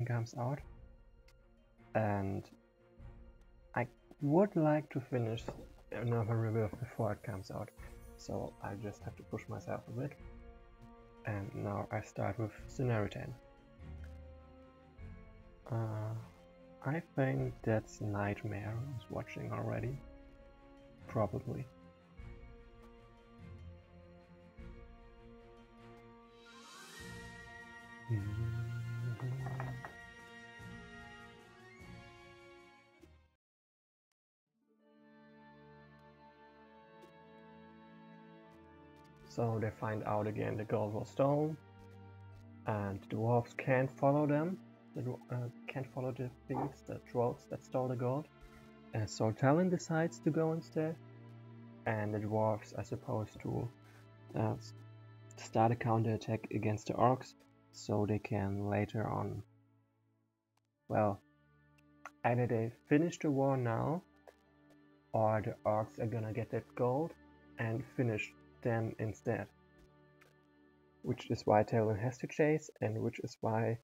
comes out. And I would like to finish another Rebirth before it comes out. So I just have to push myself a bit. And now I start with Scenario 10. I think that's Nightmare who's watching already. Probably. So they find out again the gold was stolen, and the dwarves can't follow them. They can't follow the thieves, the trolls that stole the gold. And so Talon decides to go instead, and the dwarves are supposed to start a counterattack against the orcs, so they can later on, well, either they finish the war now, or the orcs are gonna get that gold and finish them instead. Which is why Talon has to chase, and which is why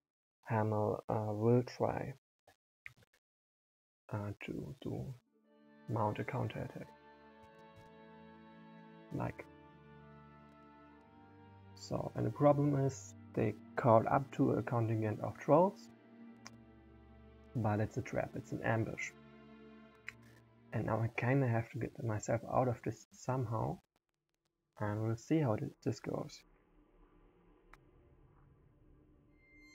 Hamel will try to mount a counterattack. Like so, and the problem is they call up to a contingent of trolls, but it's a trap, it's an ambush. And now I kinda have to get myself out of this somehow, and we'll see how this goes.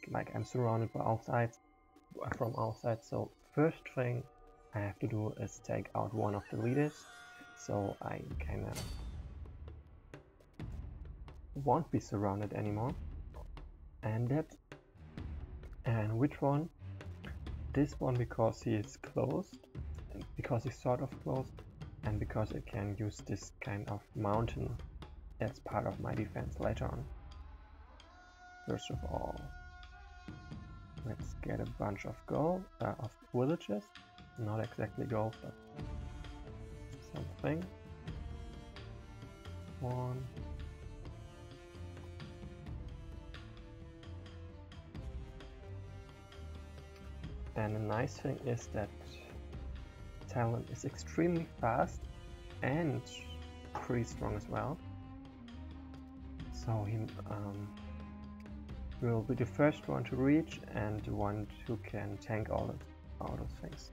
Like, I'm surrounded by all sides, from all sides, so first thing I have to do is take out one of the leaders, so I kinda won't be surrounded anymore. And which one? This one, because he is closed, because he's sort of closed, and because I can use this kind of mountain as part of my defense later on. First of all, let's get a bunch of gold, of villages. Not exactly gold, but something. One. And the nice thing is that Talon is extremely fast and pretty strong as well. So he will be the first one to reach and the one who can tank all those things.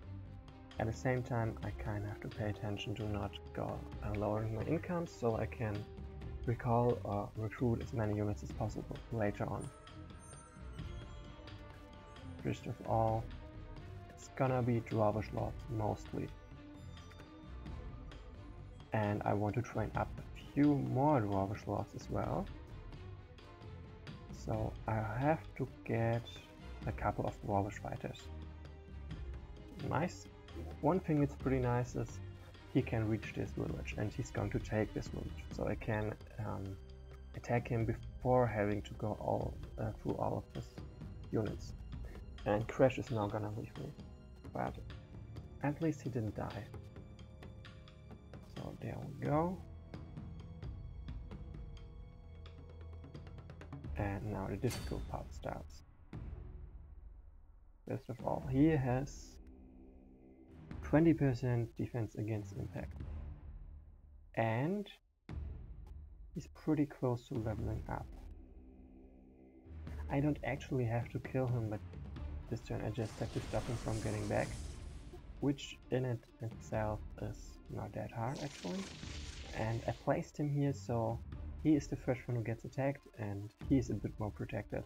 At the same time, I kind of have to pay attention to not go lowering my income, so I can recall or recruit as many units as possible later on. First of all, it's gonna be Dwarvish Lords mostly. And I want to train up a few more Dwarvish Lords as well. So I have to get a couple of Dwarvish fighters. Nice. One thing that's pretty nice is he can reach this village, and he's going to take this village. So I can attack him before having to go through all of his units. And Crash is now gonna leave me. But at least he didn't die. So there we go. And now the difficult part starts. First of all, he has 20% defense against impact. And he's pretty close to leveling up. I don't actually have to kill him, but this turn I just have to stop him from getting back. Which in itself is not that hard actually. And I placed him here so he is the first one who gets attacked, and he is a bit more protected.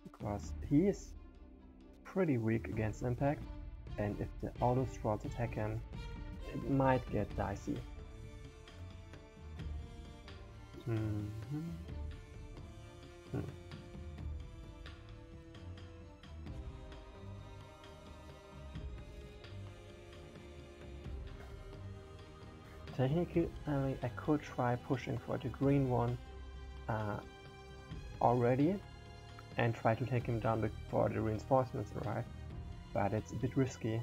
Because he is pretty weak against impact, and if the auto trolls attack him, it might get dicey. Technically, I could try pushing for the green one already and try to take him down before the reinforcements arrive, but it's a bit risky.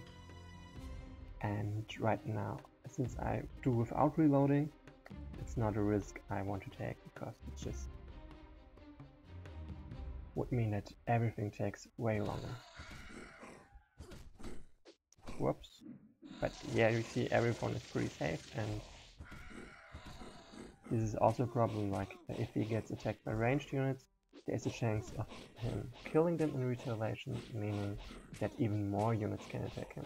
And right now, since I do without reloading, it's not a risk I want to take, because it just would mean that everything takes way longer. yeah, you see everyone is pretty safe, and this is also a problem, like if he gets attacked by ranged units, there's a chance of him killing them in retaliation, meaning that even more units can attack him.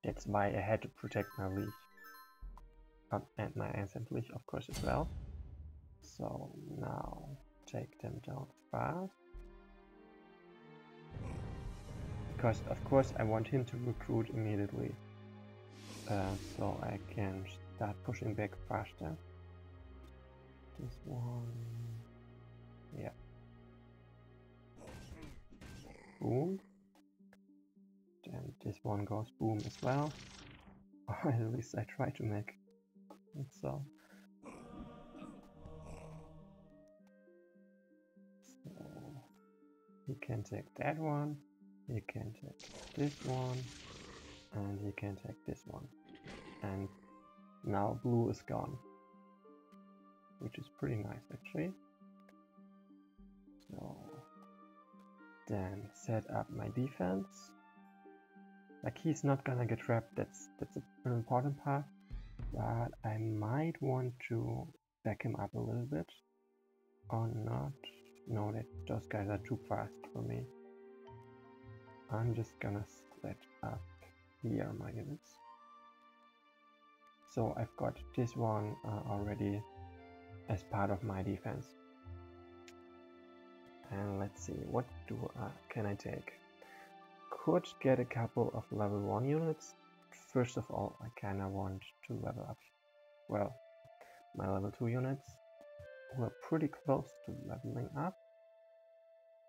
That's why I had to protect my leech. And my ancient leech, of course, as well. So now take them down fast. Because of course I want him to recruit immediately. So I can start pushing back faster. This one... yeah. Boom. Then this one goes boom as well. Or at least I try to make it so. So he can take that one, he can take this one, and he can take this one. And now blue is gone, which is pretty nice actually. So then set up my defense. Like he's not gonna get trapped, that's an important part, but I might want to back him up a little bit, or not. No, those guys are too fast for me. I'm just gonna split up here my units. So I've got this one already as part of my defense. And let's see, what can I take? Could get a couple of level 1 units. First of all, I kinda want to level up, well, my level 2 units. We're pretty close to leveling up.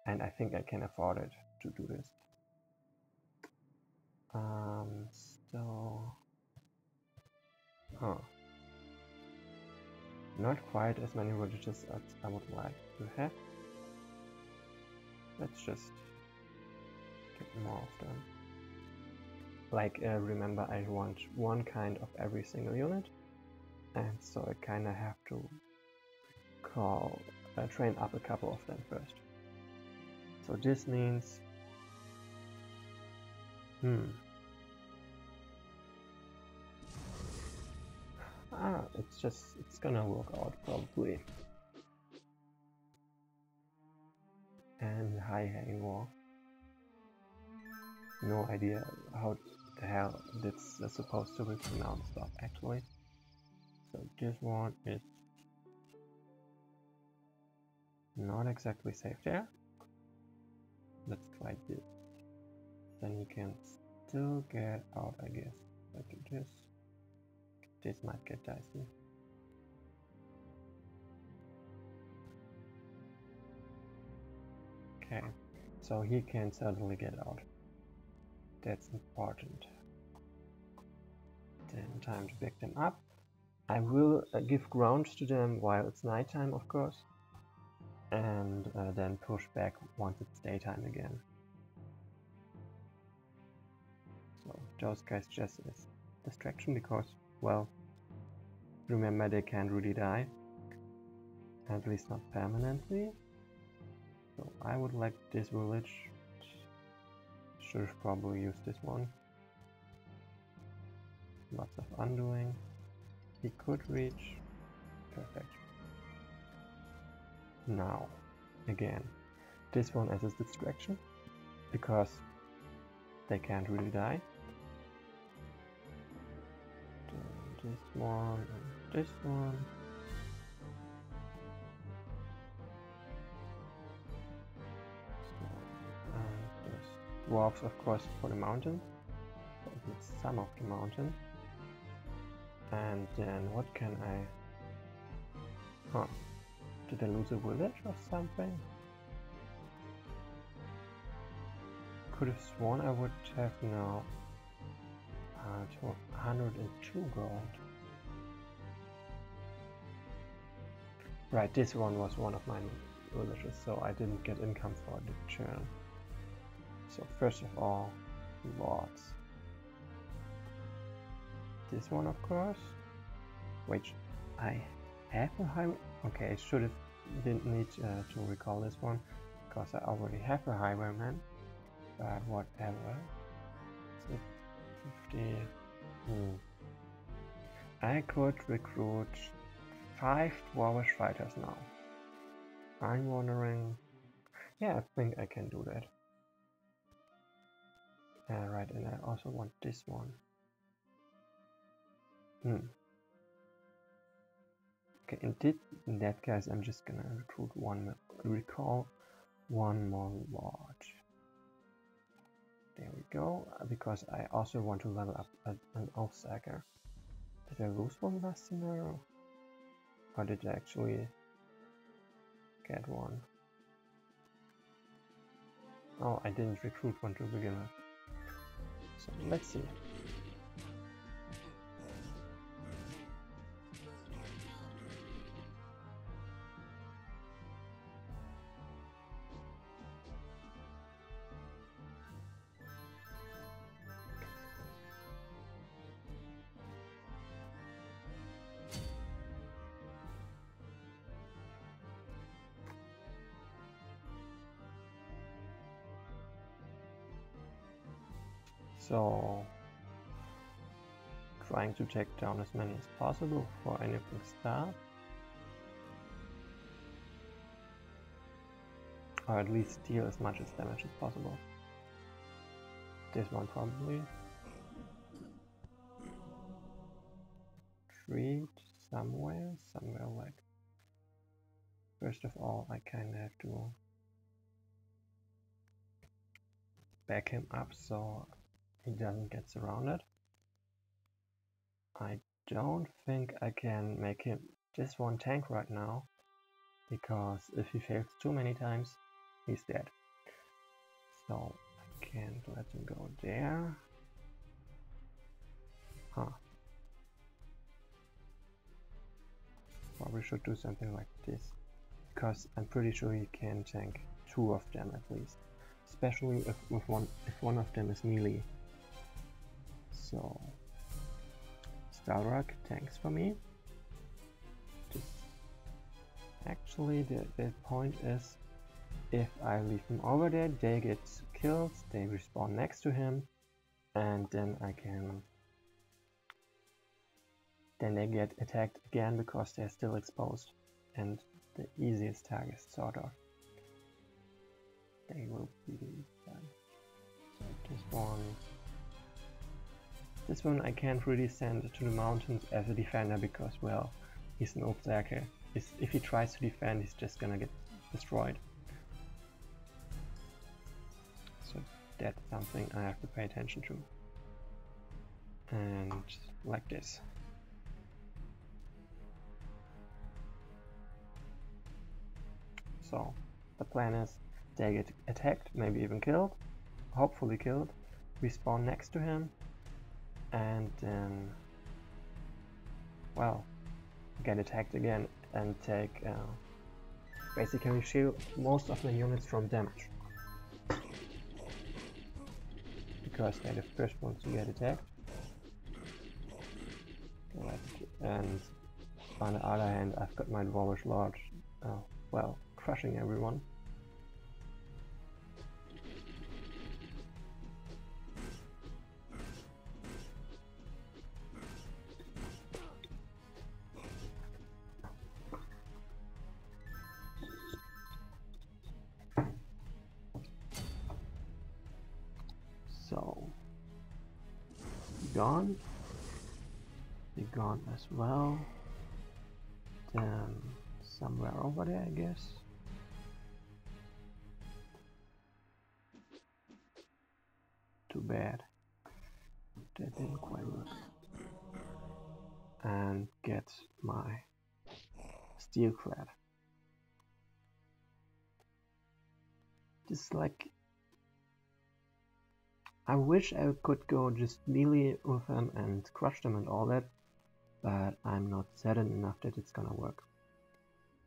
And I think I can afford it to do this. Not quite as many villages as I would like to have. Let's just get more of them. Like, remember, I want one kind of every single unit, and so I kind of have to train up a couple of them first. So this means, it's gonna work out probably. And high hanging wall. No idea how the hell this is supposed to be pronounced actually. So this one is not exactly safe there. Let's try this. Then you can still get out, I guess. I do this. This might get dicey. Okay, so he can certainly get out. That's important. Then time to pick them up. I will give ground to them while it's nighttime, of course, and then push back once it's daytime again. So those guys just as distraction because, well, remember they can't really die, at least not permanently. So I would like this village. Should have probably used this one. Lots of undoing. He could reach. Perfect. Now, again, this one as a distraction because they can't really die. Then this one and this one. Dwarves, of course, for the mountain. So it's some of the mountain. And then what can I... Did I lose a village or something? Could have sworn I would have now 102 gold. Right, this one was one of my villages, so I didn't get income for the churn. So first of all, lords. This one, of course. Which I have a high... Okay, I didn't need to recall this one because I already have a highwayman. But whatever. So 50. I could recruit 5 dwarvish fighters now. I'm wondering... Yeah, I think I can do that. Right, and I also want this one. Okay, in that case, I'm just gonna recall one more lodge. There we go, because I also want to level up an Oathsacker. Did I lose one last scenario? Or did I actually get one? Oh, I didn't recruit one to begin with. So let's see. So, trying to take down as many as possible before anything starts. Or at least deal as much as damage as possible. This one probably. Treat somewhere like... First of all, I kinda have to back him up so he doesn't get surrounded. I don't think I can make him this one tank right now, because if he fails too many times, he's dead. So I can't let him go there. Probably should do something like this, because I'm pretty sure he can tank 2 of them at least, especially if one of them is melee. So Stalrock tanks for me. Actually, the point is, if I leave him over there, they get killed, they respawn next to him, and then then they get attacked again because they're still exposed, and the easiest target, sort of. They will be done. So this one I can't really send to the mountains as a defender because, well, he's an Oathsacker. If he tries to defend, he's just gonna get destroyed. So that's something I have to pay attention to. And like this. So the plan is they get attacked, maybe even killed, hopefully killed, respawn next to him, and then, well, get attacked again and take basically shield most of the units from damage, because they're the first ones to get attacked. And on the other hand, I've got my Dwarvish Lord, well, crushing everyone. So, gone. Be gone as well. Then somewhere over there, I guess. Too bad. That didn't quite work. And get my steel clad. Just like, I wish I could go just melee with them and crush them and all that, but I'm not certain enough that it's gonna work.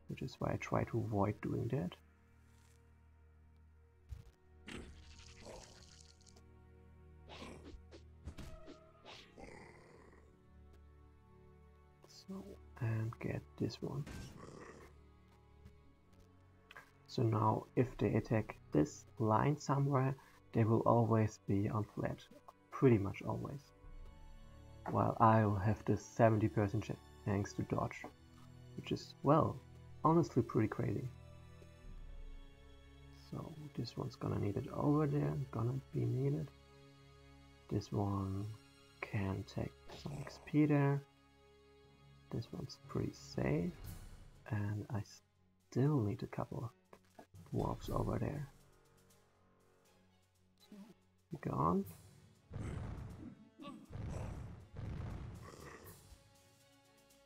Which is why I try to avoid doing that. So, and get this one. So now if they attack this line somewhere, they will always be on flat. pretty much always. While I'll have this 70% chance to dodge, which is, well, honestly pretty crazy. So this one's gonna need it over there, gonna be needed. This one can take some XP there. This one's pretty safe. And I still need a couple of dwarves over there. So, be gone.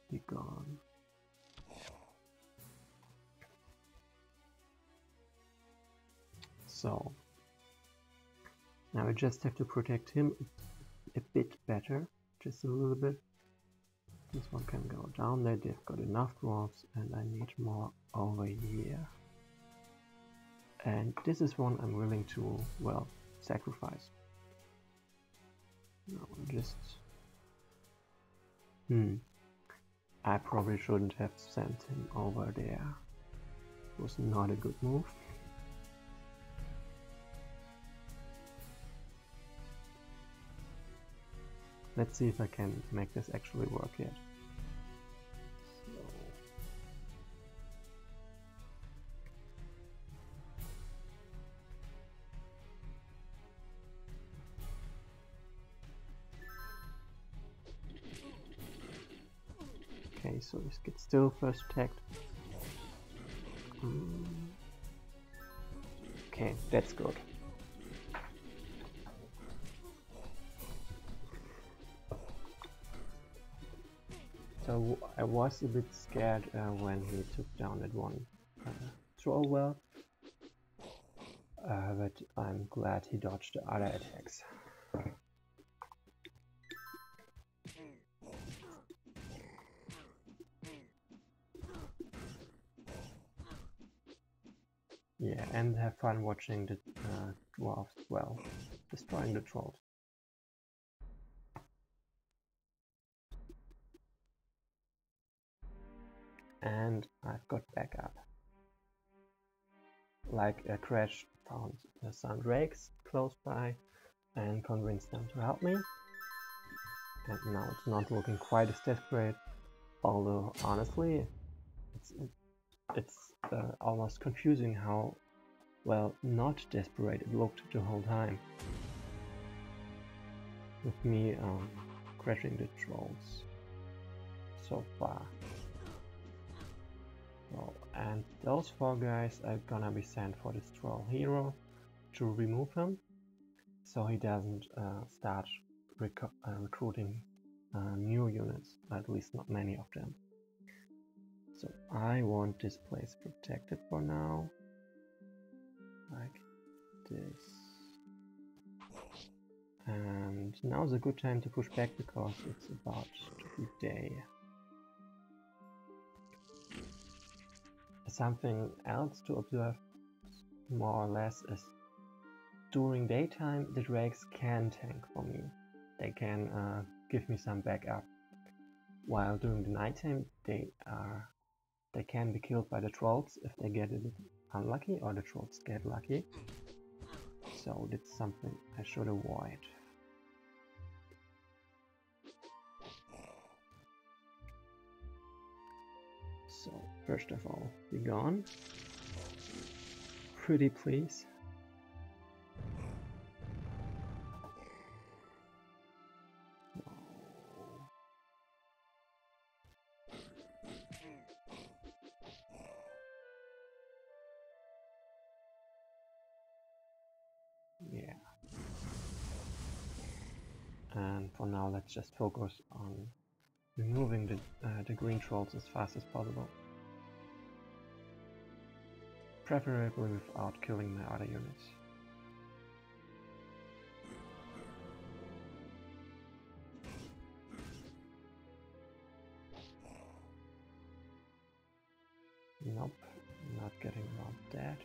Be gone. So now I just have to protect him a bit better, just a little bit. This one can go down there, they've got enough dwarves, and I need more over here. And this is one I'm willing to, well, sacrifice. No, just... I probably shouldn't have sent him over there. It was not a good move. Let's see if I can make this actually work yet. Okay, so this gets still first attacked. Okay, that's good. So I was a bit scared when he took down that one troll well, but I'm glad he dodged the other attacks. Yeah, and have fun watching the dwarves as well, destroying the trolls. And I've got backup. Like a Crash found some drakes close by and convinced them to help me. And now it's not looking quite as desperate, although honestly it's almost confusing how, well, not desperate it looked the whole time. With me crashing the trolls so far. Well, and those 4 guys are gonna be sent for this troll hero to remove him, so he doesn't start recruiting new units, at least not many of them. So I want this place protected for now, like this. And now's a good time to push back because it's about to be day. Something else to observe more or less is during daytime the drakes can tank for me. They can give me some backup. While during the nighttime they can be killed by the trolls if they get a bit unlucky or the trolls get lucky. So that's something I should avoid. So first of all, be gone. Pretty please. No. Yeah. And for now, let's just focus on removing the green trolls as fast as possible. Preferably without killing my other units. Nope, not getting around that.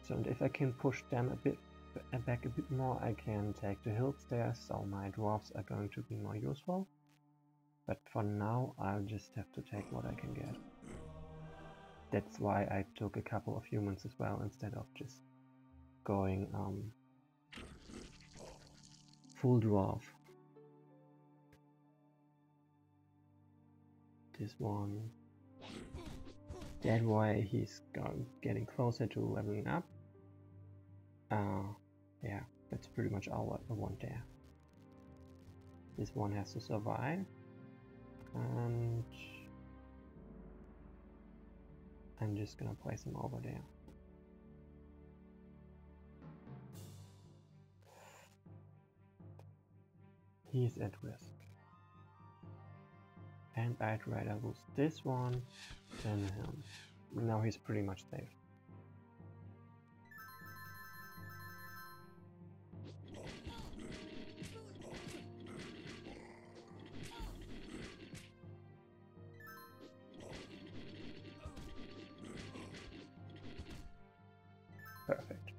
So and if I can push them a bit back a bit more, I can take the hills there, so my dwarves are going to be more useful. But for now, I'll just have to take what I can get. That's why I took a couple of humans as well, instead of just going full dwarf. This one. That way he's getting closer to leveling up. Yeah, that's pretty much all what I want there. This one has to survive. And I'm just gonna place him over there. He's at risk. And I'd rather lose this one than him. Now he's pretty much safe. Perfect.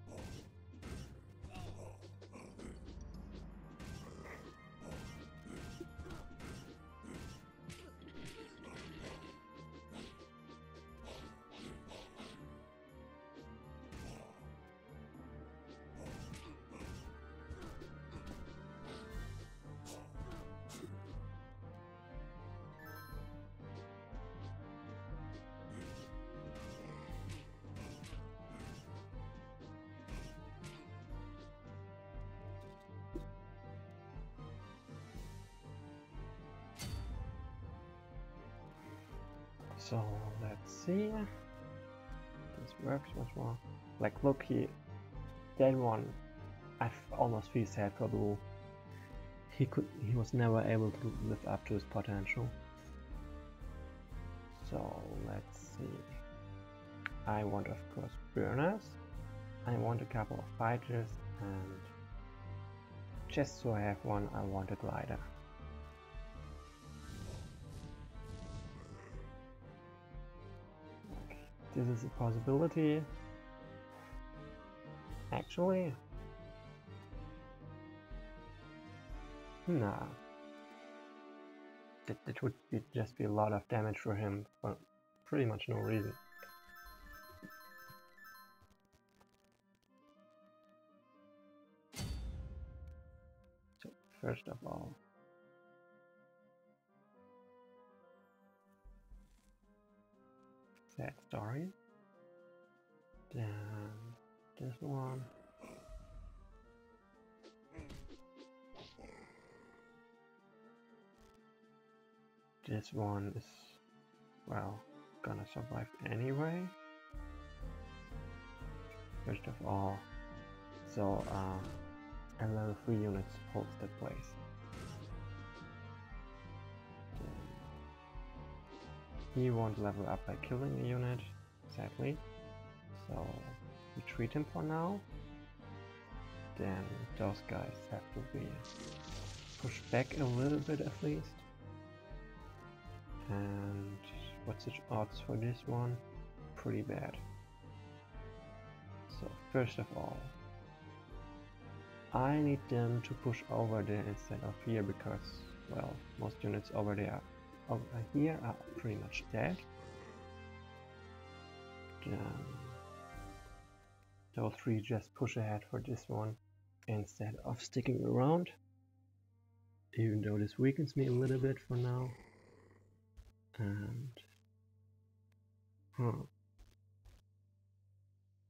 So let's see. This works much more. Like, look here. That one, I almost feel sad for Blue. He was never able to live up to his potential. So let's see. I want, of course, burners. I want a couple of fighters, and just so I have one, I want a glider. This is a possibility. Actually, nah. That would just be a lot of damage for him for pretty much no reason. So first of all, sad story. Then this one. This one is, well, gonna survive anyway. First of all, so a level 3 unit holds that place. He won't level up by killing a unit, sadly. So we treat him for now. Then those guys have to be pushed back a little bit at least. And what's the odds for this one? Pretty bad. So first of all, I need them to push over there instead of here, because, well, most units over there over here are pretty much dead. Those three just push ahead for this one instead of sticking around, even though this weakens me a little bit for now. And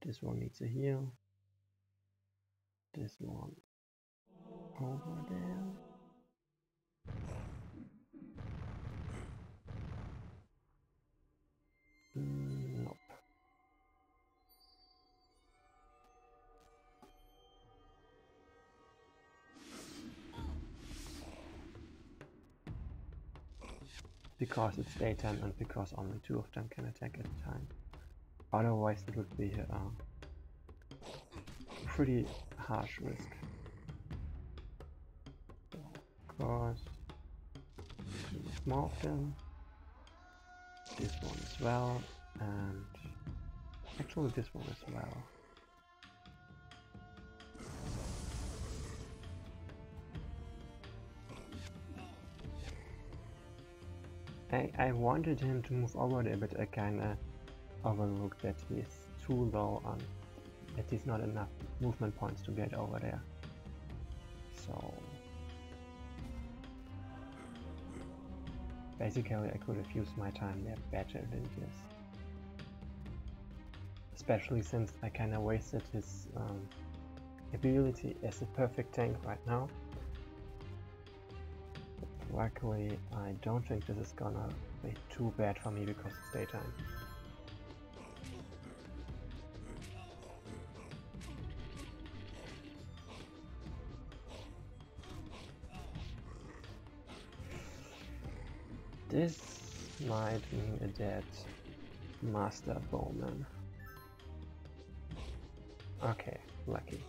this one needs a heal. This one over there. Nope. Because it's daytime and because only 2 of them can attack at a time. Otherwise it would be a pretty harsh risk. So, of course, more of them. This one as well, and actually this one as well. I wanted him to move over there, but I kinda overlooked that he's too low on, that he's not enough movement points to get over there. So basically I could have used my time there better than this. Especially since I kinda wasted his ability as a perfect tank right now. Luckily, I don't think this is gonna be too bad for me because it's daytime. This might mean a dead Master Bowman. Okay, lucky.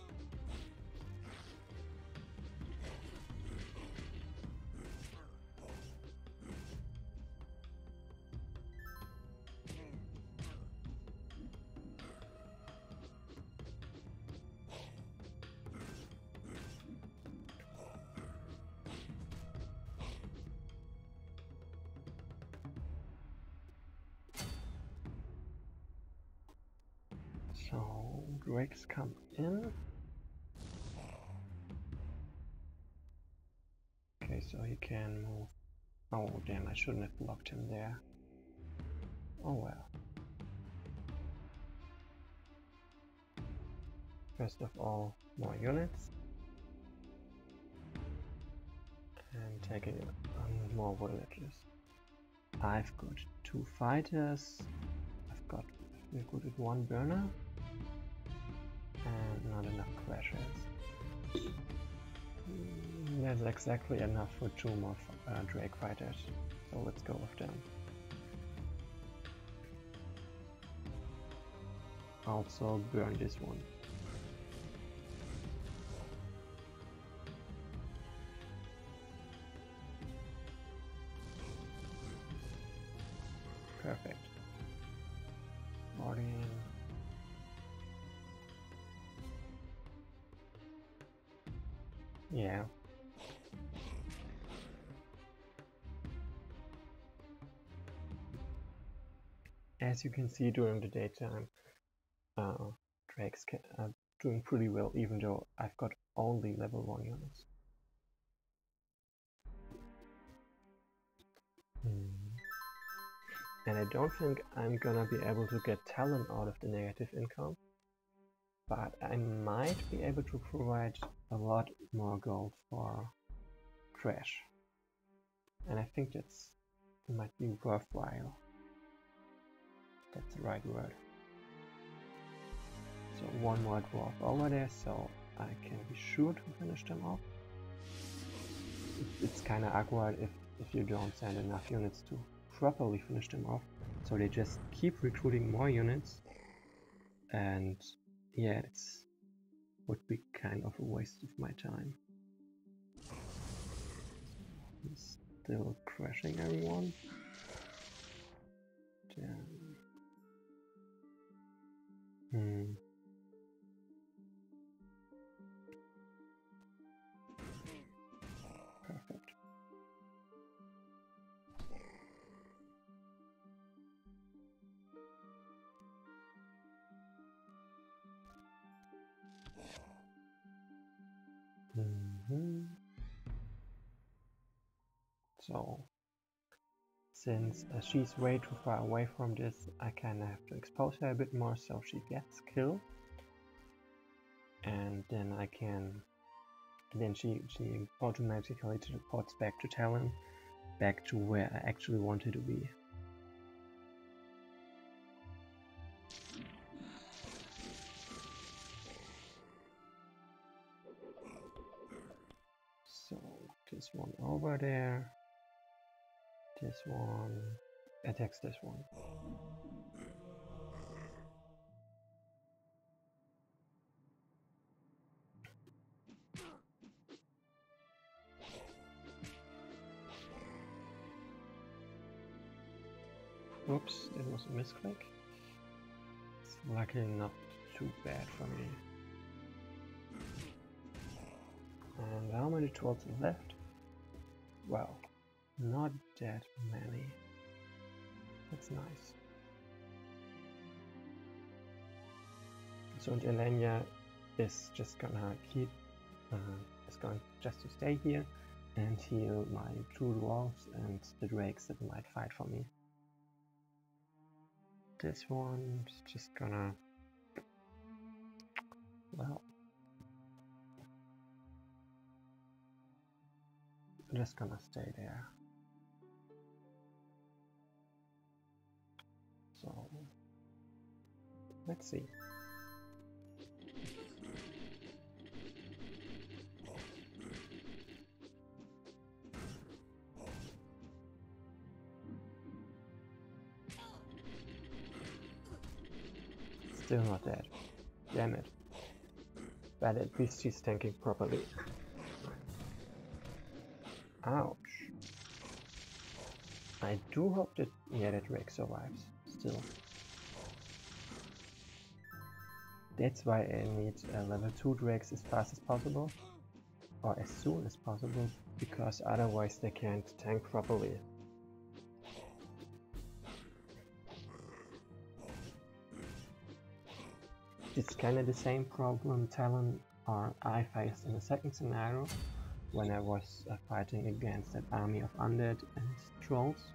So, Drakes come in. Okay, so he can move. Oh damn, I shouldn't have blocked him there. Oh well. First of all, more units. And taking on more villages. I've got 2 fighters. I've got recruited 1 burner. And not enough crashes. There's exactly enough for 2 more Drake fighters, so let's go with them. Also burn this one. Perfect. Guardian. Yeah. As you can see during the daytime, Drakes are doing pretty well, even though I've got only level 1 units. And I don't think I'm gonna be able to get talent out of the negative income, but I might be able to provide a lot more gold for Crash. And I think it might be worthwhile. That's the right word. So 1 more dwarf over there, so I can be sure to finish them off. It's kinda awkward if you don't send enough units to properly finish them off, so they just keep recruiting more units, and yeah, it would be kind of a waste of my time. He's still crashing everyone. Damn. Perfect. So, since she's way too far away from this, I kinda have to expose her a bit more so she gets killed. And then I can... Then she automatically teleports back to Talon, back to where I actually wanted to be. So, this one over there. This one attacks this one. Oops, it was a misclick. It's luckily not too bad for me. And how many trolls are left? Well, not that many. That's nice. So Elenia is just gonna keep, is going just to stay here and heal my 2 dwarves and the drakes that might fight for me. This one's just gonna, well, just gonna stay there. So let's see. Still not dead. Damn it. But at least she's tanking properly. Ouch. I do hope that, yeah, that Drake survives. Still. That's why I need level 2 Drakes as fast as possible. Or as soon as possible. Because otherwise they can't tank properly. It's kinda the same problem Talon or I faced in the second scenario when I was fighting against that army of undead and trolls,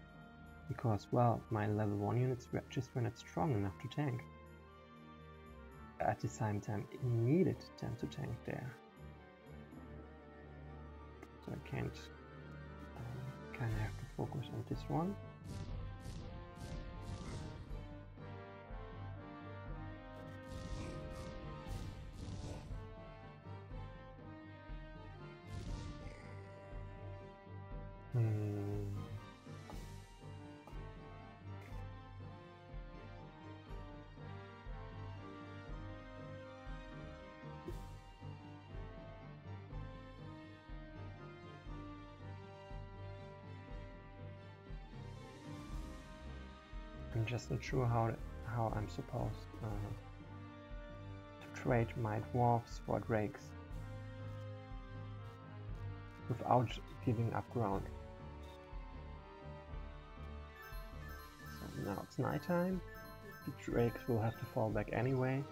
because, well, my level 1 units just were not strong enough to tank. At the same time, it needed them to tank there. So I can't, kinda have to focus on this one. I'm just not sure how I'm supposed to trade my dwarves for drakes without giving up ground. So now it's nighttime. The drakes will have to fall back anyway.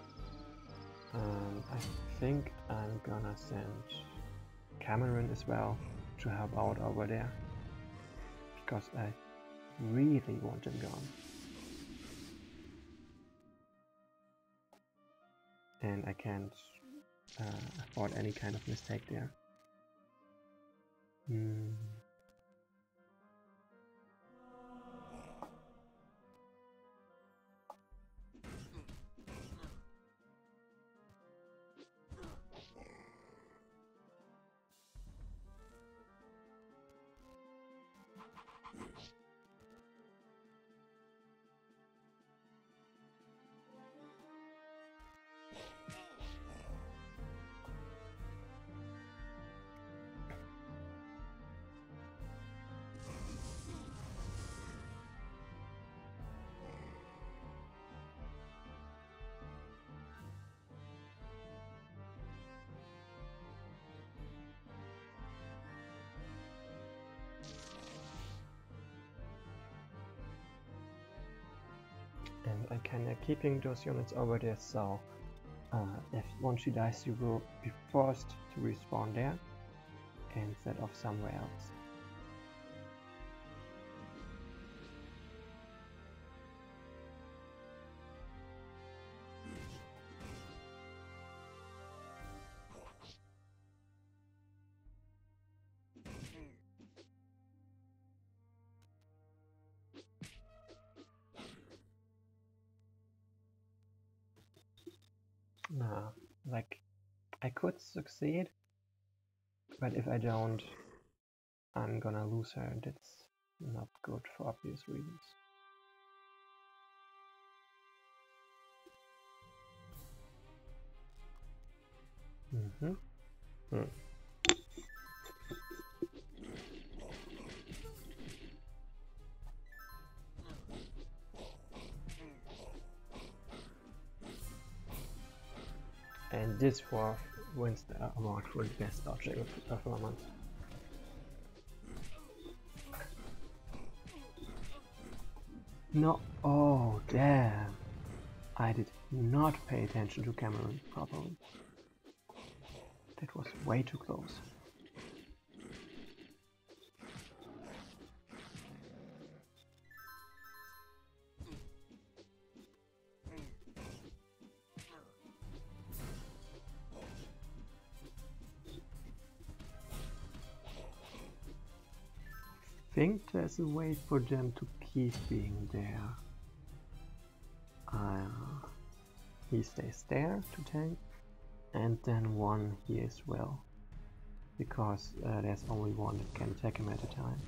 I think I'm gonna send Cameron as well to help out over there, because I really want him gone. And I can't afford any kind of mistake there. And I'm kinda keeping those units over there, so if once she dies you will be forced to respawn there instead of somewhere else. Nah, like, I could succeed, but if I don't, I'm gonna lose her, and it's not good for obvious reasons. And this dwarf wins the award for the best dodging performance. No, oh damn. I did not pay attention to Cameron properly. That was way too close. I think there's a way for them to keep being there. He stays there to tank, and then one here as well, because there's only one that can attack him at a time.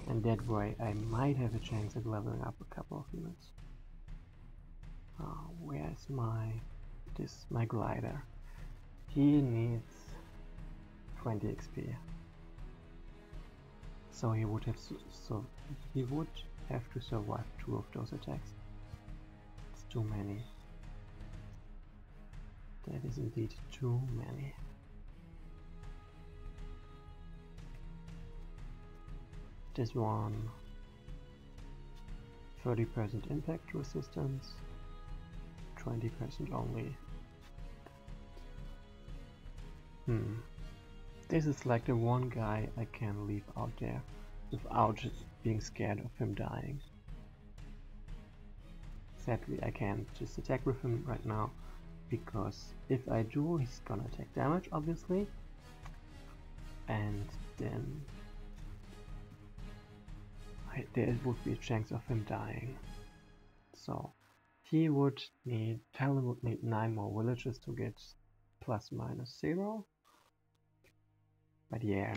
And that way I might have a chance at leveling up a couple of units. Where's my glider? He needs 20 XP. So he would have to survive 2 of those attacks. It's too many. That is indeed too many. This one, 30% impact resistance, 20% only. This is like the one guy I can leave out there without just being scared of him dying. Sadly, I can't just attack with him right now, because if I do, he's gonna take damage, obviously, and then there would be a chance of him dying. So Tillman would need 9 more villages to get ±0. But yeah,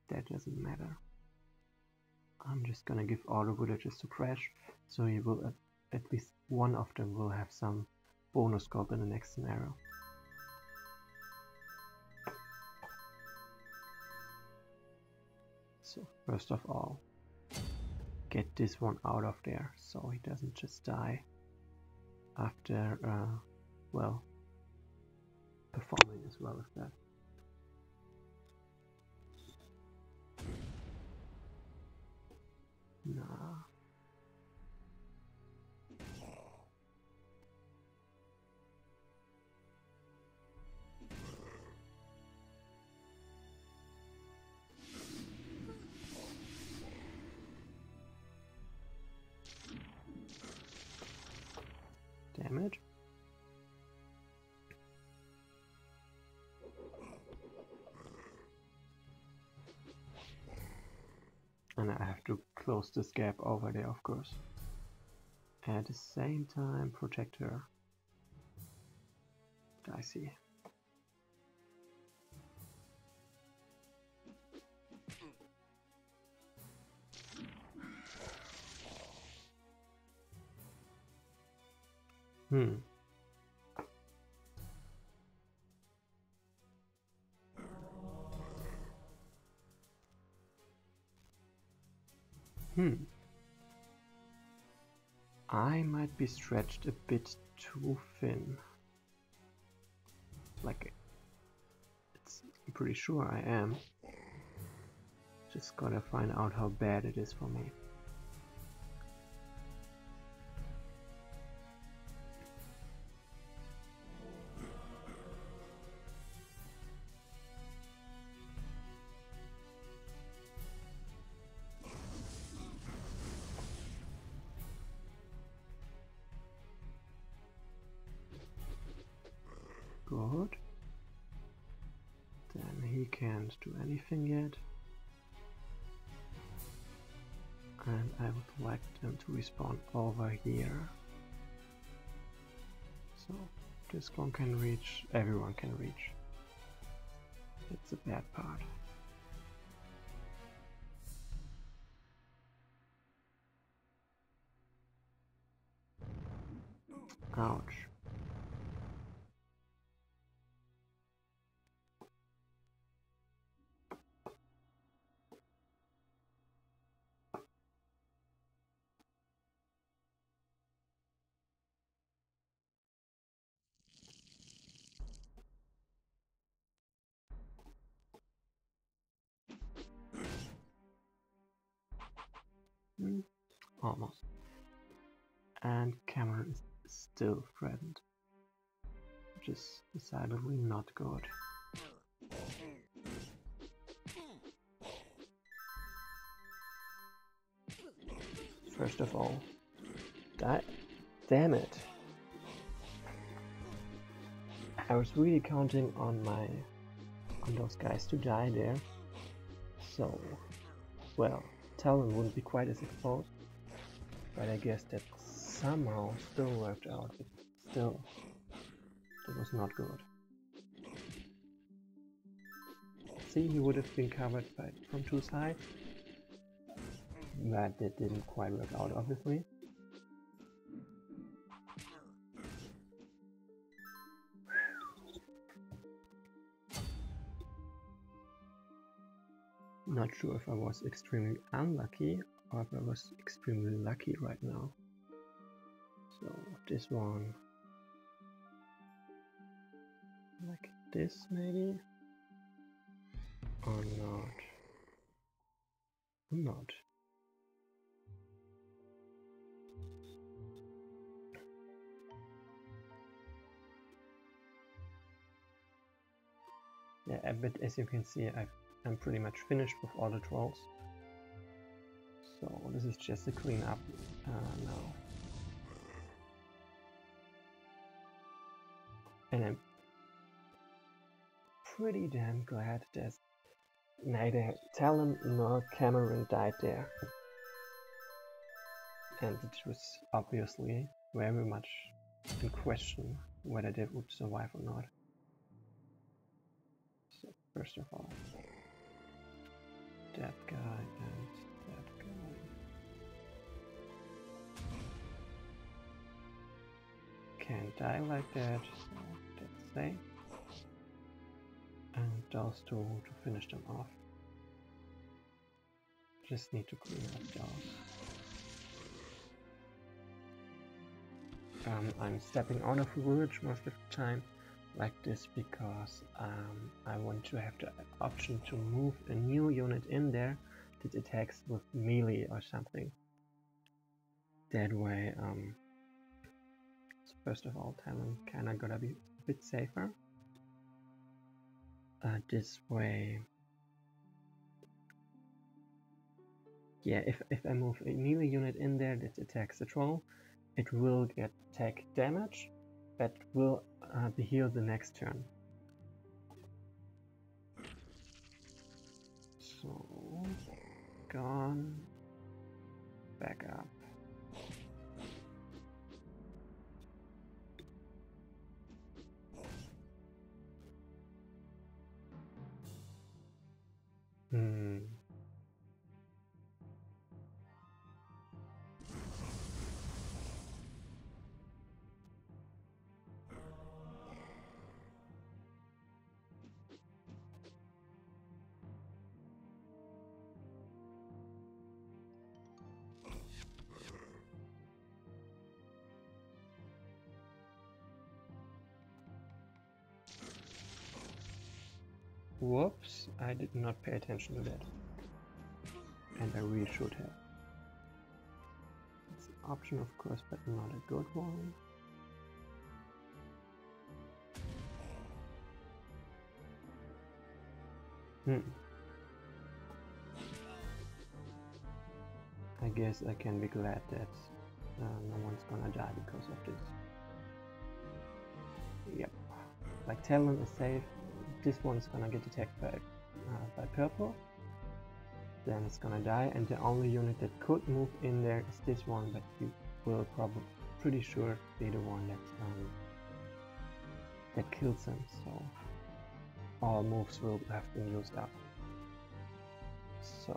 that doesn't matter. I'm just gonna give all the villages to Crash, so he will at least one of them will have some bonus scope in the next scenario. So first of all, get this one out of there so he doesn't just die after well, performing as well as that. Nah. Damage. And I have to close this gap over there, of course. At the same time, protect her. I see. I might be stretched a bit too thin. I'm pretty sure I am. Just gotta find out how bad it is for me. Good. Then he can't do anything yet. And I would like them to respawn over here. So this one can reach, everyone can reach. That's the bad part. Ouch. Almost. and Cameron is still threatened, which is decidedly not good. First of all, damn it! I was really counting on those guys to die there, so well, Tillman wouldn't be quite as exposed, but I guess that somehow still worked out. But still, it was not good. See, he would have been covered from two sides, but it didn't quite work out, obviously. Not sure if I was extremely unlucky or if I was extremely lucky right now. So this one, like this maybe, or not? Not. Yeah, but as you can see, I'm pretty much finished with all the trolls. So this is just a clean up now. And I'm pretty damn glad that neither Tillman nor Cameron died there. And it was obviously very much in question whether they would survive or not. So first of all, that guy and that guy. Can't die like that, so that's safe. And those two to finish them off. Just need to clean up those. I'm stepping out of Rouge most of the time like this because I want to have the option to move a new unit in there that attacks with melee or something. That way, so first of all, Tillman kinda gotta be a bit safer. This way, yeah, if I move a melee unit in there that attacks the troll, it will take damage, but will be healed the next turn. So, gone, back up. Whoops, I did not pay attention to that. And I really should have. It's an option, of course, but not a good one. I guess I can be glad that no one's gonna die because of this. Yep. Like Tillman is safe. This one's gonna get attacked by purple. Then it's gonna die, and the only unit that could move in there is this one, but you will probably pretty sure be the one that kills him. So all moves will have been used up. So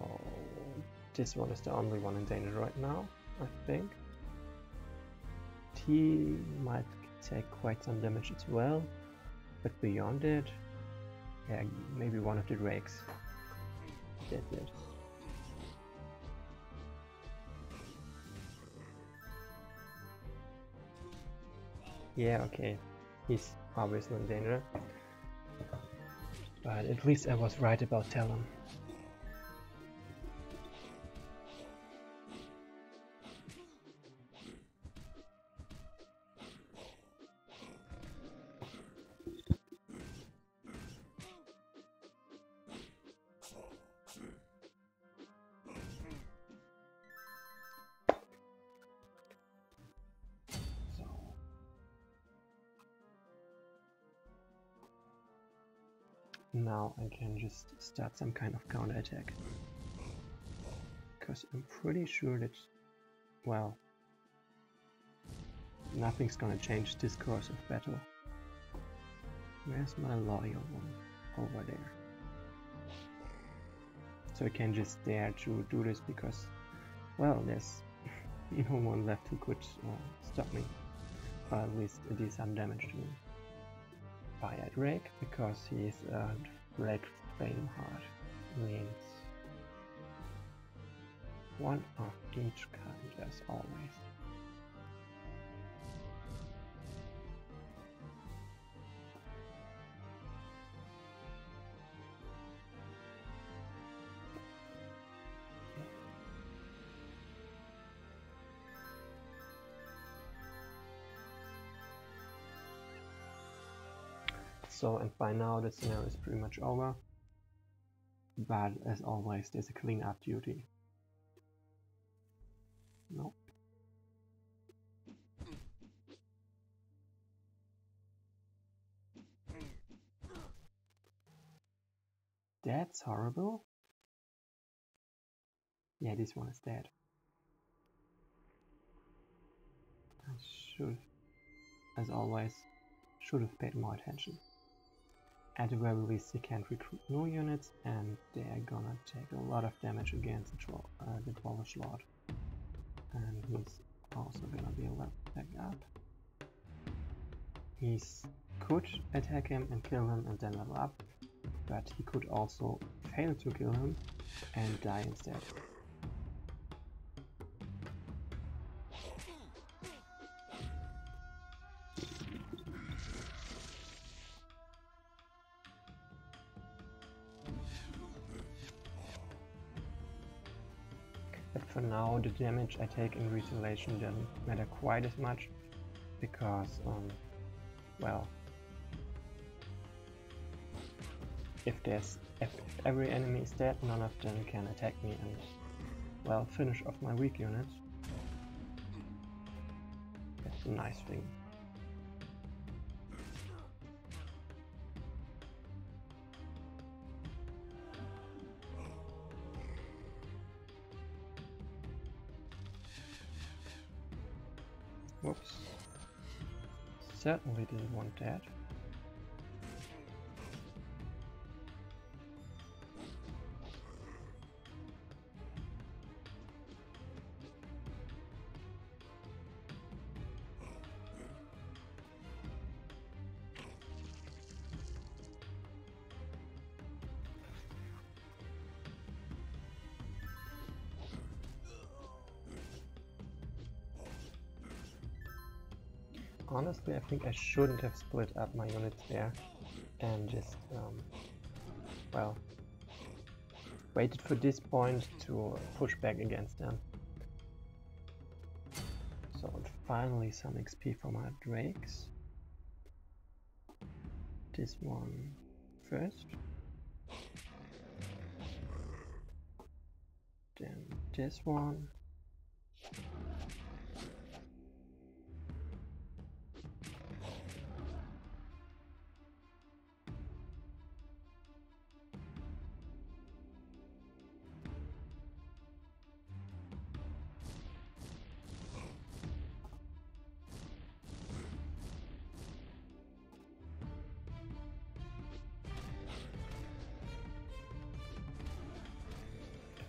this one is the only one in danger right now, I think. He might take quite some damage as well, but beyond it, yeah, maybe one of the rakes. That's it. Yeah, okay, he's obviously in danger, but at least I was right about Tillman. now I can just start some kind of counter attack. Because I'm pretty sure that, well, nothing's gonna change this course of battle. Where's my loyal one? Over there. So I can just dare to do this because, well, there's no one left who could stop me. Or at least do some damage to me. Fire Drake, because he's a Drake Flame Heart. Means one of each kind as always. So, and by now the scenario is pretty much over, but as always there's a clean-up duty. Nope. That's horrible. Yeah, this one is dead. I should, as always, should have paid more attention. At the very least, you can't recruit new units, and they're gonna take a lot of damage against the Dwarvish Lord. And he's also gonna be a level back up. He could attack him and kill him and then level up, but he could also fail to kill him and die instead. But for now, the damage I take in retaliation doesn't matter quite as much, because, well, if every enemy is dead, none of them can attack me and, well, finish off my weak units. That's a nice thing. Whoops. Certainly didn't want that. Honestly, I think I shouldn't have split up my units there and just, well, waited for this point to push back against them. So finally some XP for my drakes. This one first. Then this one.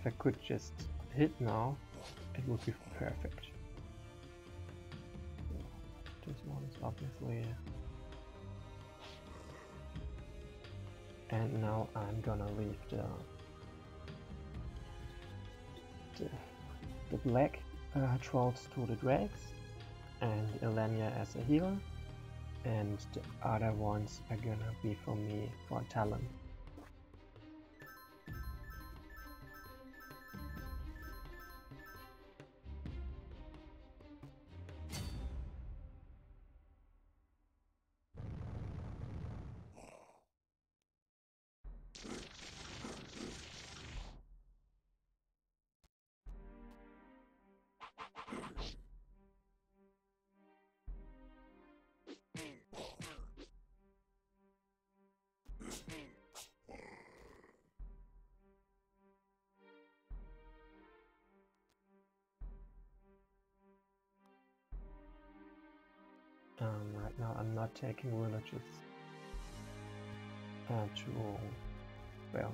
If I could just hit now, it would be perfect. This one is obviously... And now I'm gonna leave the black trolls to the drakes, and Elenia as a healer, and the other ones are gonna be for me for Talon. Right now I'm not taking villages to, well,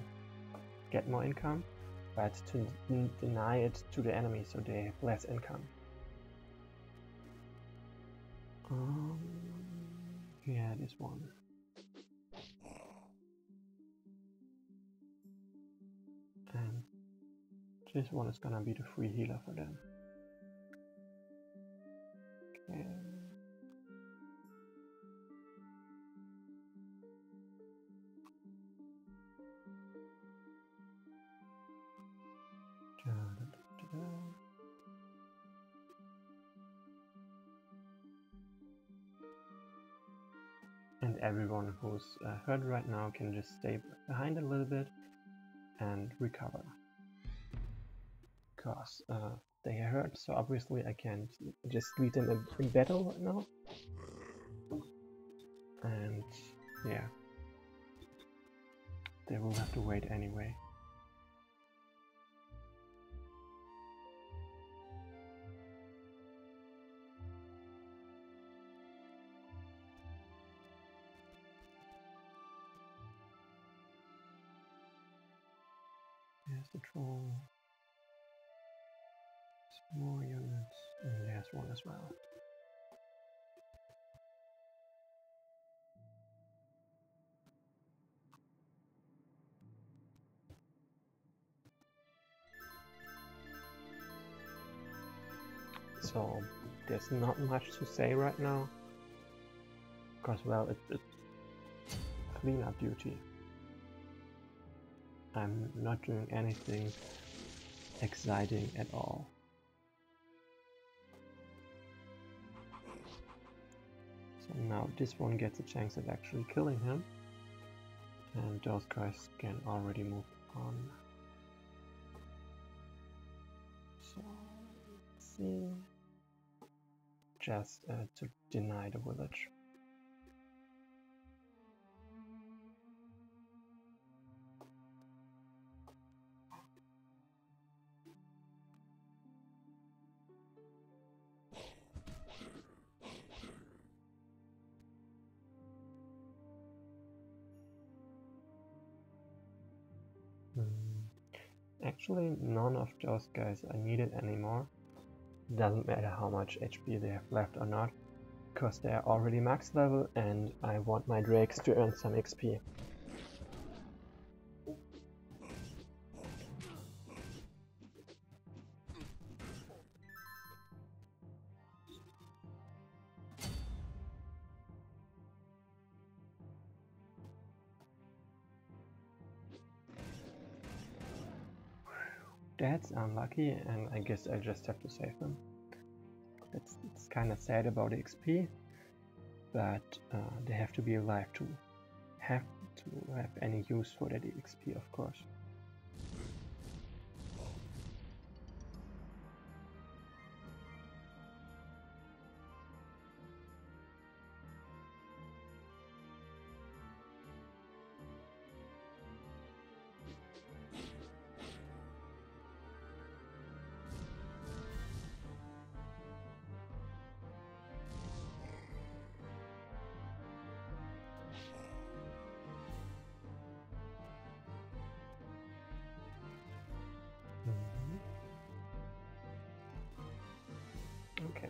get more income, but to deny it to the enemy so they have less income. Yeah, this one. And this one is gonna be the free healer for them. Okay. And everyone who's hurt right now can just stay behind a little bit and recover. Because they are hurt, so obviously I can't just lead them in battle right now. And yeah, they will have to wait anyway. There's the troll. More units. And there's one as well. So there's not much to say right now. Because, well, it's cleanup duty. I'm not doing anything exciting at all. So now this one gets a chance at actually killing him. And those guys can already move on. So, let's see. Just to deny the village. Actually, none of those guys are needed anymore. Doesn't matter how much HP they have left or not, because they are already max level and I want my drakes to earn some XP. That's unlucky, and I guess I just have to save them. It's kind of sad about the XP, but they have to be alive to have any use for that XP, of course. Okay.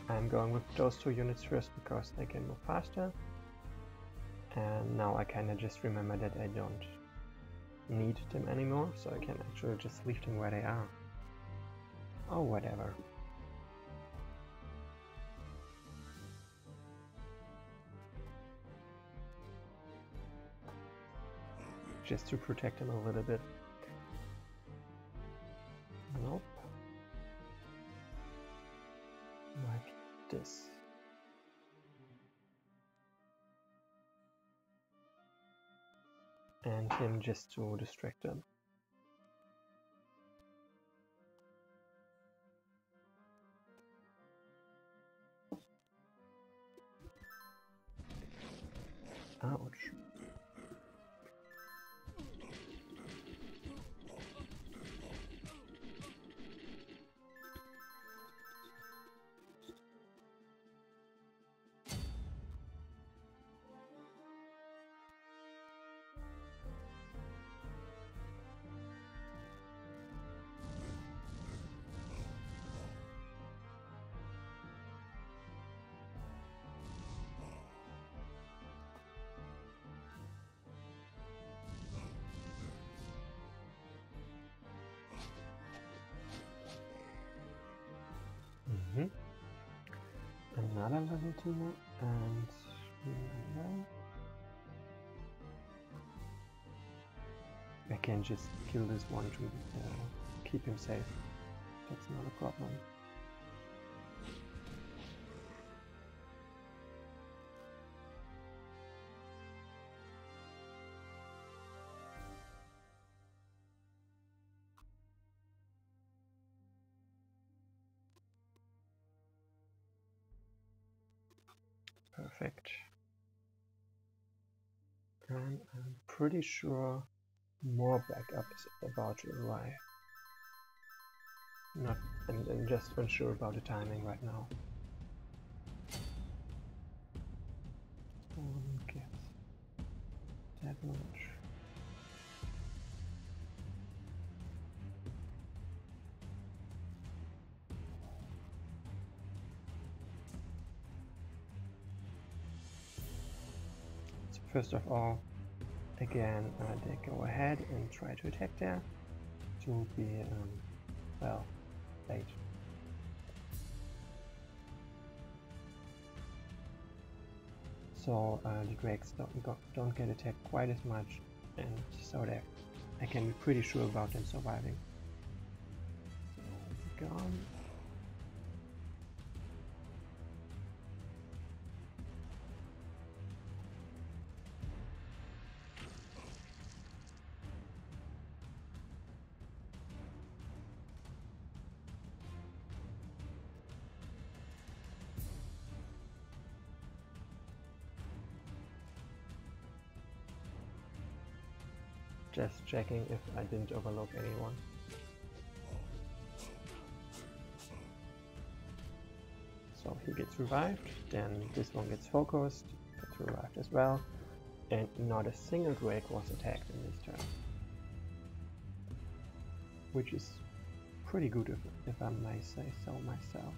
I'm going with those two units first because they can move faster. And now I kinda just remember that I don't need them anymore, so I can actually just leave them where they are. Oh, whatever. Just to protect them a little bit. Nope. Like this. And him just to distract them. another level 2 and remember, I can just kill this one to keep him safe. That's not a problem. Perfect. And I'm pretty sure more backup is about to arrive. I'm just unsure about the timing right now. Get that much. So first of all, again, they go ahead and try to attack there to be, well, late. So the Drakes don't get attacked quite as much, and so that I can be pretty sure about them surviving. So, gone. Just checking if I didn't overlook anyone. So he gets revived, then this one gets focused, gets revived as well, and not a single Drake was attacked in this turn. Which is pretty good if I may say so myself.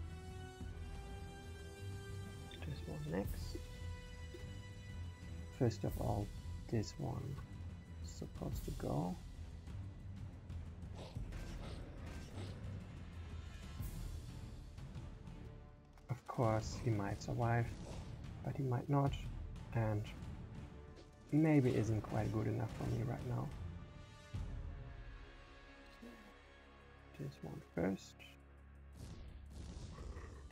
This one next. First of all, this one supposed to go. Of course he might survive, but he might not, and maybe isn't quite good enough for me right now. This one first,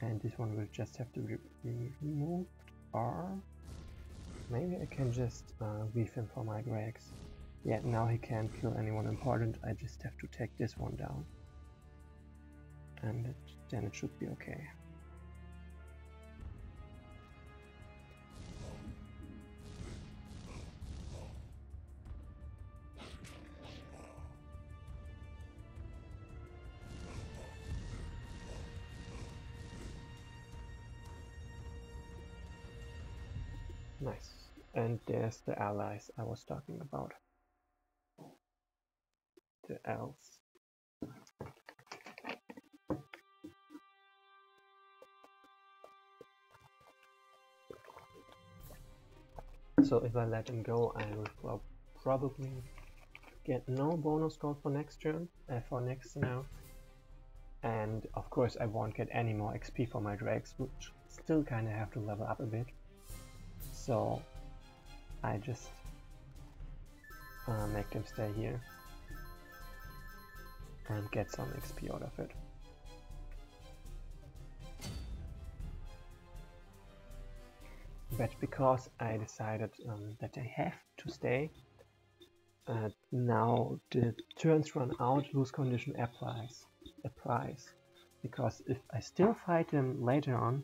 and this one will just have to be removed, or maybe I can just weave him for my Drakes. Yeah, now he can't kill anyone important, I just have to take this one down. And then it should be okay. Nice. And there's the allies I was talking about. The elves. So if I let him go, I will probably get no bonus gold for next turn, for next now. And of course I won't get any more XP for my Drakes, which still kind of have to level up a bit. So I just make them stay here and get some XP out of it. But because I decided that they have to stay, now the turns run out, lose condition applies. Because if I still fight them later on,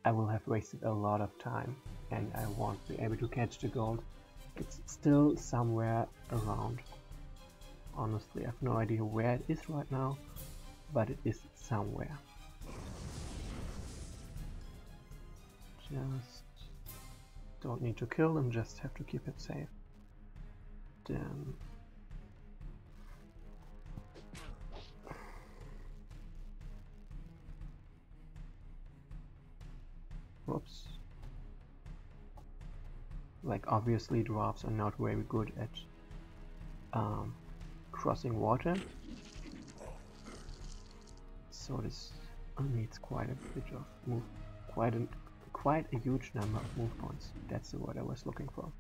I will have wasted a lot of time and I won't be able to catch the gold. It's still somewhere around. Honestly, I have no idea where it is right now, but it is somewhere. Just don't need to kill them, just have to keep it safe. Then whoops. Like obviously dwarves are not very good at crossing water. So this needs quite a bit of move, quite a huge number of move points. That's the word I was looking for.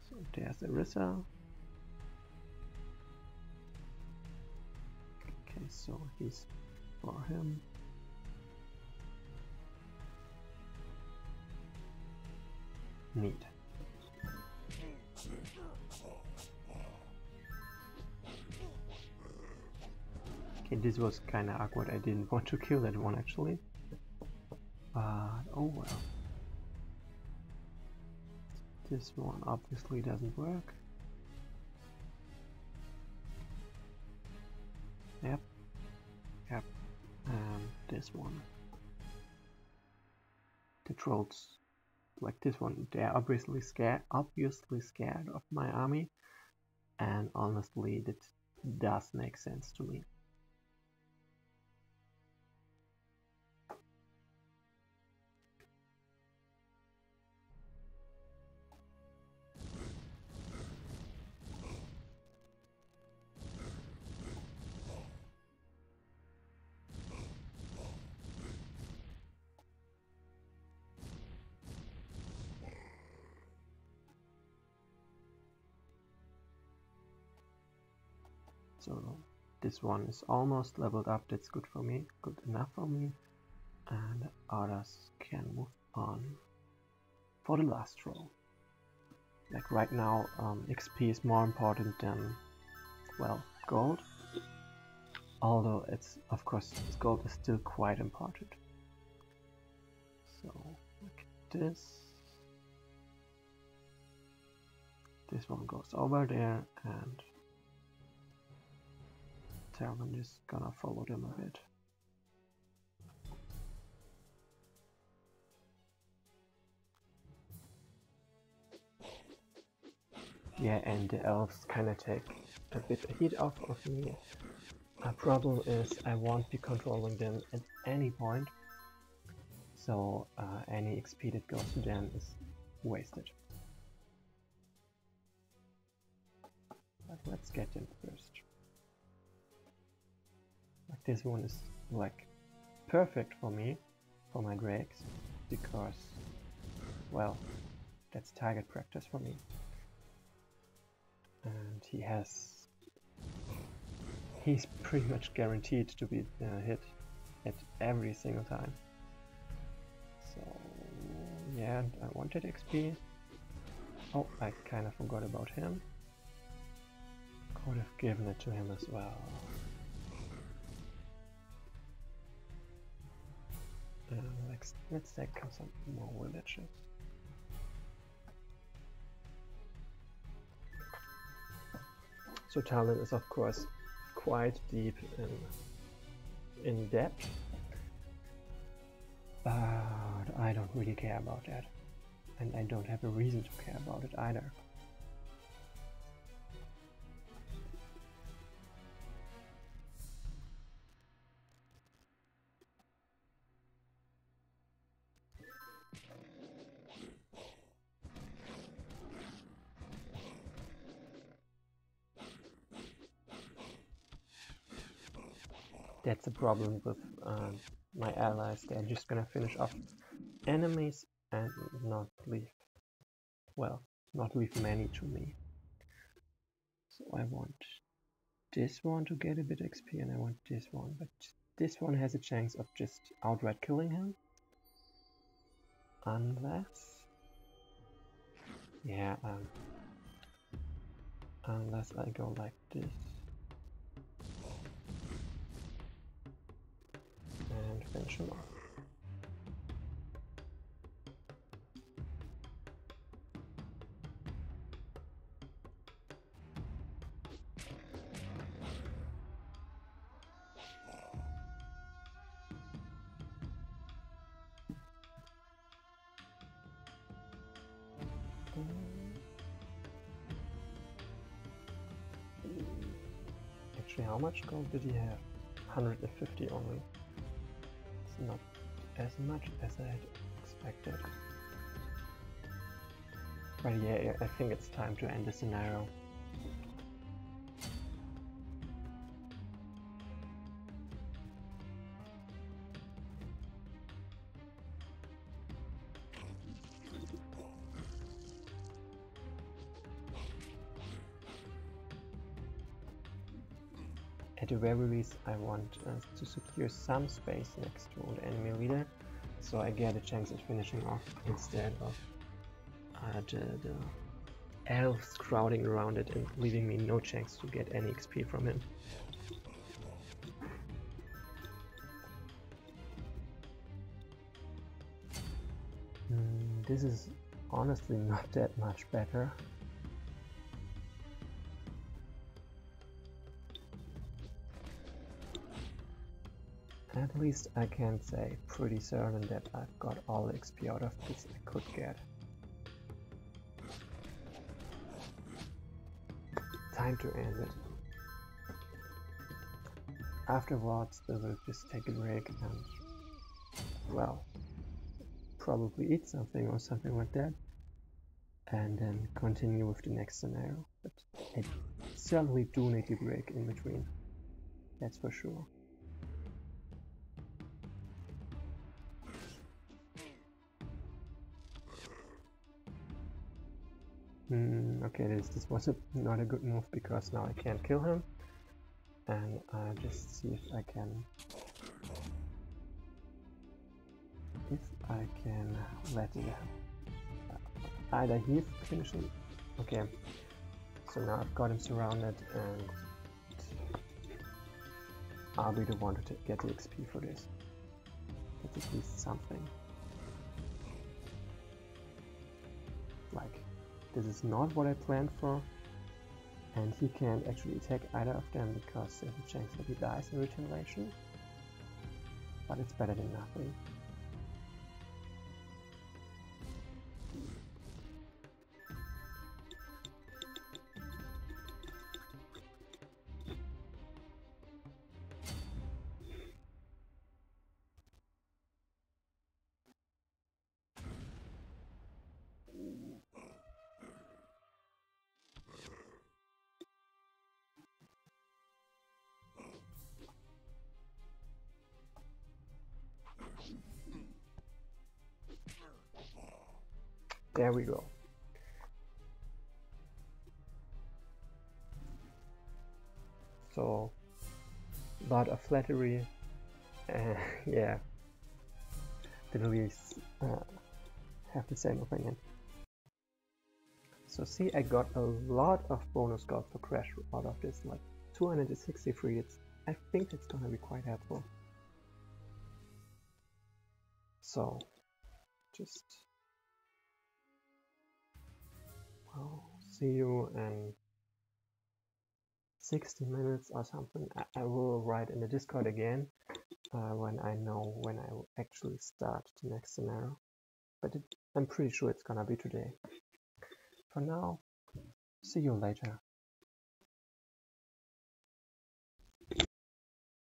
So there's Orisa. Okay, so he's for him. Neat. Okay, this was kinda awkward. I didn't want to kill that one actually. But oh well. This one obviously doesn't work. Yep. Yep. And this one. The trolls, like this one, they're obviously scared of my army, and honestly that does make sense to me. So this one is almost leveled up. That's good for me, good enough for me, and others can move on for the last roll. Like right now, XP is more important than, well, gold. Although it's, of course, gold is still quite important. So like this one goes over there, and Tillman is gonna follow them a bit. Yeah, and the elves kinda take a bit of heat off of me. My problem is I won't be controlling them at any point, so any XP that goes to them is wasted. But let's get them first. Like this one is like perfect for me, for my drakes, because, well, that's target practice for me. And he's pretty much guaranteed to be hit at every single time. So yeah, I wanted XP. Oh, I kind of forgot about him. Could have given it to him as well. Let's take some more villages. So Talon is of course quite deep in depth, but I don't really care about that, and I don't have a reason to care about it either. That's a problem with my allies. They're just gonna finish off enemies and not leave many to me. So I want this one to get a bit XP, and I want this one, but this one has a chance of just outright killing him. Unless... yeah, unless I go like this. And finish him off. Actually, how much gold did he have? 150 only. It's not as much as I had expected. But yeah, I think it's time to end the scenario. the very least I want to secure some space next to the enemy leader, so I get a chance at finishing off instead of the elves crowding around it and leaving me no chance to get any XP from him. This is honestly not that much better. At least I can say pretty certain that I've got all the XP out of this I could get. Time to end it. Afterwards we will just take a break and, well, probably eat something or something like that, and then continue with the next scenario. But I certainly do need a break in between, that's for sure. Okay, this was not a good move because now I can't kill him, and I'll just see if I can let it either he finish him. Okay, so now I've got him surrounded, and I'll be the one to get the XP for this. Get at least something. Like, this is not what I planned for, and he can't actually attack either of them because there's a chance that he dies in retaliation, but it's better than nothing. There we go. So, but of flattery, yeah, didn't really have the same opinion. So see, I got a lot of bonus gold for Crash out of this, like 263. I think it's gonna be quite helpful. So, just, well, see you in 60 minutes or something. I will write in the Discord again when I know when I will actually start the next scenario. But I'm pretty sure it's gonna be today. For now, see you later.